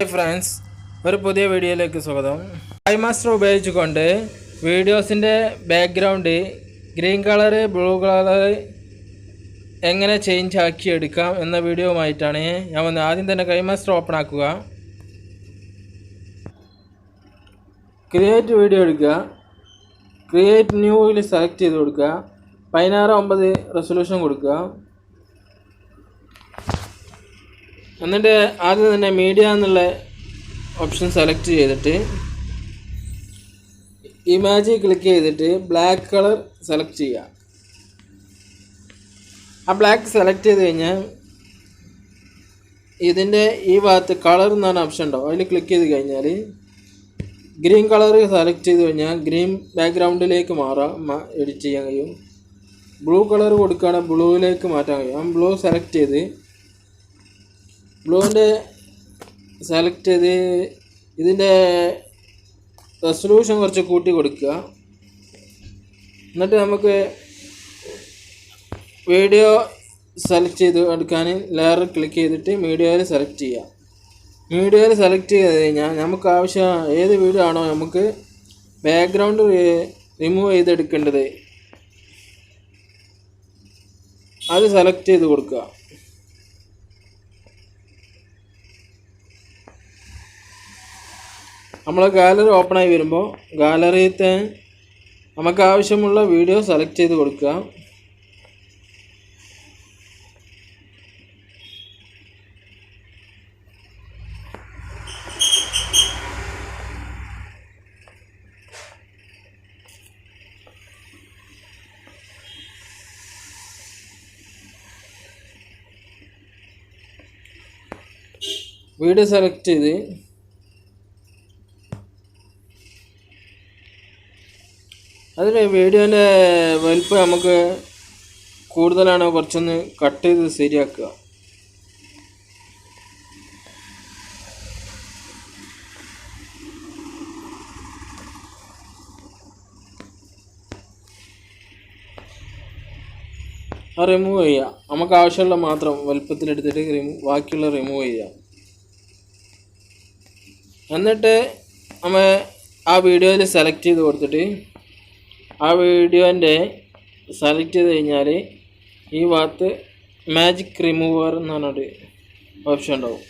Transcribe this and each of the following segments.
Hi friends, ഒരു പുതിയ വീഡിയോയിലേക്ക് സ്വാഗതം. kinemaster ഉപയോഗിച്ചുകൊണ്ട് വീഡിയോസിൻ്റെ background green colour blue colour എങ്ങനെ ചേഞ്ച് ആക്കി എടുക്കാം എന്ന വീഡിയോയുമായിട്ടാണ് ഞാൻ വന്നത്. ആദ്യം തന്നെ kinemaster ഓപ്പൺ ആക്കുക, ക്രിയേറ്റ് വീഡിയോ എടുക്കുക, ക്രിയേറ്റ് ന്യൂവിൽ സെലക്ട് ചെയ്ത് കൊടുക്കുക, 16:9 റെസൊല്യൂഷൻ കൊടുക്കുക. എന്നിട്ട് ആദ്യം തന്നെ മീഡിയ എന്നുള്ള ഓപ്ഷൻ സെലക്ട് ചെയ്തിട്ട് ഇമേജ് ക്ലിക്ക് ചെയ്തിട്ട് ബ്ലാക്ക് കളർ സെലക്ട് ചെയ്യുക. ആ ബ്ലാക്ക് സെലക്ട് ചെയ്ത് കഴിഞ്ഞാൽ ഇതിൻ്റെ ഈ ഭാഗത്ത് കളർ എന്ന് പറഞ്ഞ ഓപ്ഷൻ ഉണ്ടാവും, അതിൽ ക്ലിക്ക് ചെയ്ത് കഴിഞ്ഞാൽ ഗ്രീൻ കളർ സെലക്ട് ചെയ്ത് കഴിഞ്ഞാൽ ഗ്രീൻ ബാക്ക്ഗ്രൗണ്ടിലേക്ക് എഡിറ്റ് ചെയ്യാൻ കഴിയും. ബ്ലൂ കളർ കൊടുക്കുകയാണെങ്കിൽ ബ്ലൂവിലേക്ക് മാറ്റാൻ കഴിയും. ആ ബ്ലൂ സെലക്ട് ചെയ്ത് ബ്ലൂവിൻ്റെ സെലക്ട് ചെയ്ത് ഇതിൻ്റെ റെസൊല്യൂഷൻ കുറച്ച് കൂട്ടി കൊടുക്കുക. എന്നിട്ട് നമുക്ക് വീഡിയോ സെലക്ട് ചെയ്ത് എടുക്കാൻ ലെയർ ക്ലിക്ക് ചെയ്തിട്ട് മീഡിയയിൽ സെലക്ട് ചെയ്യുക. മീഡിയയിൽ സെലക്ട് ചെയ്ത് കഴിഞ്ഞാൽ നമുക്ക് ആവശ്യം ഏത് വീഡിയോ ആണോ നമുക്ക് ബാക്ക്ഗ്രൗണ്ട് റിമൂവ് ചെയ്തെടുക്കേണ്ടത് അത് സെലക്ട് ചെയ്ത് കൊടുക്കുക. നമ്മൾ ഗാലറി ഓപ്പൺ ആയി വരുമ്പോൾ ഗാലറിയിലത്തെ നമുക്ക് ആവശ്യമുള്ള വീഡിയോ സെലക്ട് ചെയ്ത് കൊടുക്കുക. വീഡിയോ സെലക്ട് ചെയ്ത് അതിന് വീഡിയോൻ്റെ വലിപ്പം നമുക്ക് കൂടുതലാണോ കുറച്ചൊന്ന് കട്ട് ചെയ്ത് ശരിയാക്കുക. റിമൂവ് ചെയ്യുക. നമുക്ക് ആവശ്യമുള്ള മാത്രം വലുപ്പത്തിലെടുത്തിട്ട് ബാക്കിയുള്ള റിമൂവ് ചെയ്യുക. എന്നിട്ട് നമ്മൾ ആ വീഡിയോയിൽ സെലക്ട് ചെയ്ത് കൊടുത്തിട്ട് ആ വീഡിയോൻ്റെ സെലക്ട് ചെയ്ത് കഴിഞ്ഞാൽ ഈ ഭാഗത്ത് മാജിക് റിമൂവർ എന്ന് പറഞ്ഞൊരു ഓപ്ഷൻ ഉണ്ടാവും,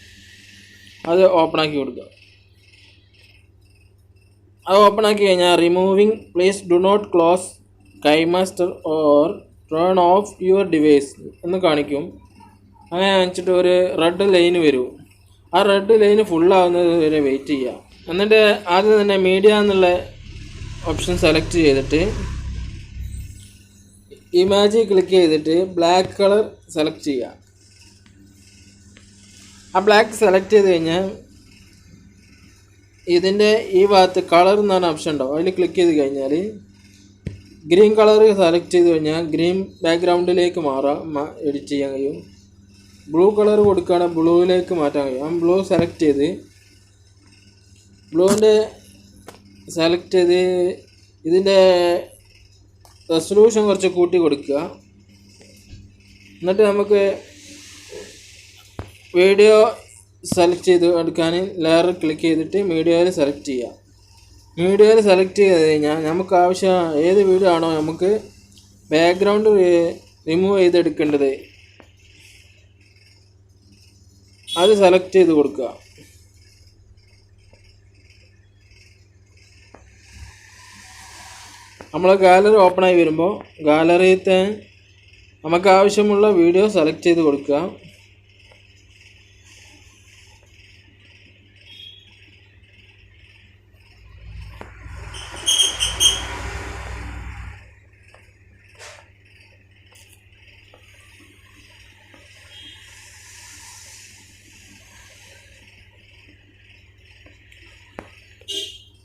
അത് ഓപ്പൺ ആക്കി കൊടുക്കുക. അത് ഓപ്പൺ ആക്കി കഴിഞ്ഞാൽ removing please do not close kinemaster or turn off your device എന്ന് കാണിക്കും. അങ്ങനെ കാണിച്ചിട്ട് ഒരു റെഡ് ലൈന് വരും. ആ റെഡ് ലൈന് ഫുള്ളാവുന്നത് വരെ വെയിറ്റ് ചെയ്യുക. എന്നിട്ട് ആദ്യം തന്നെ മീഡിയ എന്നുള്ള ഓപ്ഷൻ സെലക്ട് ചെയ്തിട്ട് ഇമേജ് ക്ലിക്ക് ചെയ്തിട്ട് ബ്ലാക്ക് കളർ സെലക്ട് ചെയ്യുക. ആ ബ്ലാക്ക് സെലക്ട് ചെയ്ത് കഴിഞ്ഞാൽ ഇതിൻ്റെ ഈ ഭാഗത്ത് കളർ എന്ന് പറഞ്ഞ ഓപ്ഷൻ ഉണ്ടാവും, അതിൽ ക്ലിക്ക് ചെയ്ത് കഴിഞ്ഞാൽ ഗ്രീൻ കളർ സെലക്ട് ചെയ്ത് കഴിഞ്ഞാൽ ഗ്രീൻ ബാക്ക്ഗ്രൗണ്ടിലേക്ക് എഡിറ്റ് ചെയ്യാൻ കഴിയും. ബ്ലൂ കളർ കൊടുക്കുകയാണെങ്കിൽ ബ്ലൂവിലേക്ക് മാറ്റാൻ കഴിയും. ആ ബ്ലൂ സെലക്ട് ചെയ്ത് ബ്ലൂവിൻ്റെ സെലക്ട് ചെയ്ത് ഇതിൻ്റെ റെസൊല്യൂഷൻ കുറച്ച് കൂട്ടി കൊടുക്കുക. എന്നിട്ട് നമുക്ക് വീഡിയോ സെലക്ട് ചെയ്ത് എടുക്കാൻ ലെയർ ക്ലിക്ക് ചെയ്തിട്ട് മീഡിയയിൽ സെലക്ട് ചെയ്യുക. മീഡിയയിൽ സെലക്ട് ചെയ്ത് കഴിഞ്ഞാൽ നമുക്ക് ആവശ്യം ഏത് വീഡിയോ ആണോ നമുക്ക് ബാക്ക്ഗ്രൗണ്ട് റിമൂവ് ചെയ്തെടുക്കേണ്ടത് അത് സെലക്ട് ചെയ്ത് കൊടുക്കുക. നമ്മൾ ഗാലറി ഓപ്പൺ ആയി വരുമ്പോൾ ഗാലറിയിലത്തെ നമുക്ക് ആവശ്യമുള്ള വീഡിയോ സെലക്ട് ചെയ്ത് കൊടുക്കുക.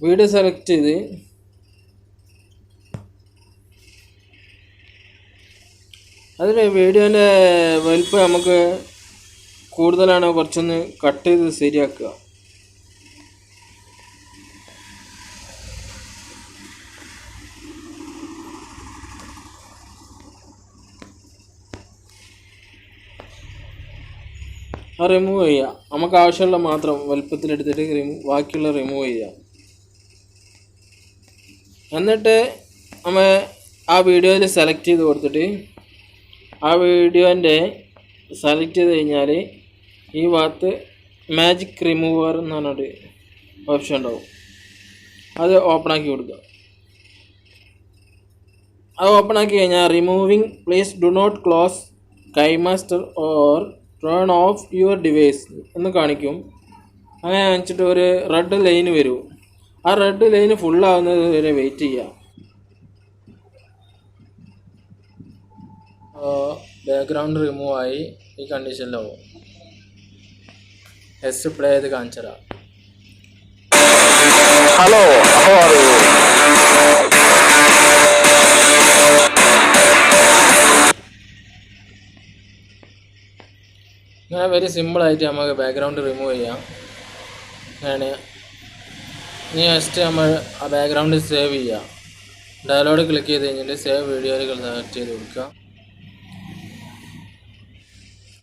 വീഡിയോ സെലക്ട് ചെയ്ത് അതിന് വീഡിയോൻ്റെ വലിപ്പം നമുക്ക് കൂടുതലാണോ കുറച്ചൊന്ന് കട്ട് ചെയ്ത് ശരിയാക്കുക. അത് റിമൂവ് ചെയ്യുക. നമുക്ക് ആവശ്യമുള്ള മാത്രം വലുപ്പത്തിലെടുത്തിട്ട് ബാക്കിയുള്ള റിമൂവ് ചെയ്യുക. എന്നിട്ട് നമ്മൾ ആ വീഡിയോയിൽ സെലക്ട് ചെയ്ത് കൊടുത്തിട്ട് ആ വീഡിയോൻ്റെ സെലക്ട് ചെയ്ത് കഴിഞ്ഞാൽ ഈ ഭാഗത്ത് മാജിക് റിമൂവർ എന്ന് പറഞ്ഞൊരു ഓപ്ഷൻ ഉണ്ടാവും. അത് ഓപ്പണാക്കി കൊടുക്കുക. അത് ഓപ്പണാക്കി കഴിഞ്ഞാൽ removing please do not close KineMaster or turn off your device എന്ന് കാണിക്കും. അങ്ങനെ കാണിച്ചിട്ട് ഒരു റെഡ് ലൈന് വരും. ആ റെഡ് ലൈന് ഫുള്ളാവുന്നത് വരെ വെയിറ്റ് ചെയ്യുക. ബാക്ക്ഗ്രൗണ്ട് റിമൂവ് ആയി ഈ കണ്ടീഷനിലാവും. എസ് പ്ലേ ചെയ്ത് കാണിച്ചതാ. ഹലോ, ഇങ്ങനെ വെരി സിമ്പിളായിട്ട് നമുക്ക് ബാക്ക്ഗ്രൗണ്ട് റിമൂവ് ചെയ്യാം. അങ്ങനെ ഇനി ജസ്റ്റ് നമ്മൾ ആ ബാക്ക്ഗ്രൗണ്ട് സേവ് ചെയ്യുക. ഡയലോഗ് ക്ലിക്ക് ചെയ്ത് കഴിഞ്ഞിട്ട് സേവ് വീഡിയോയിൽ സെലക്ട് ചെയ്ത് കൊടുക്കുക.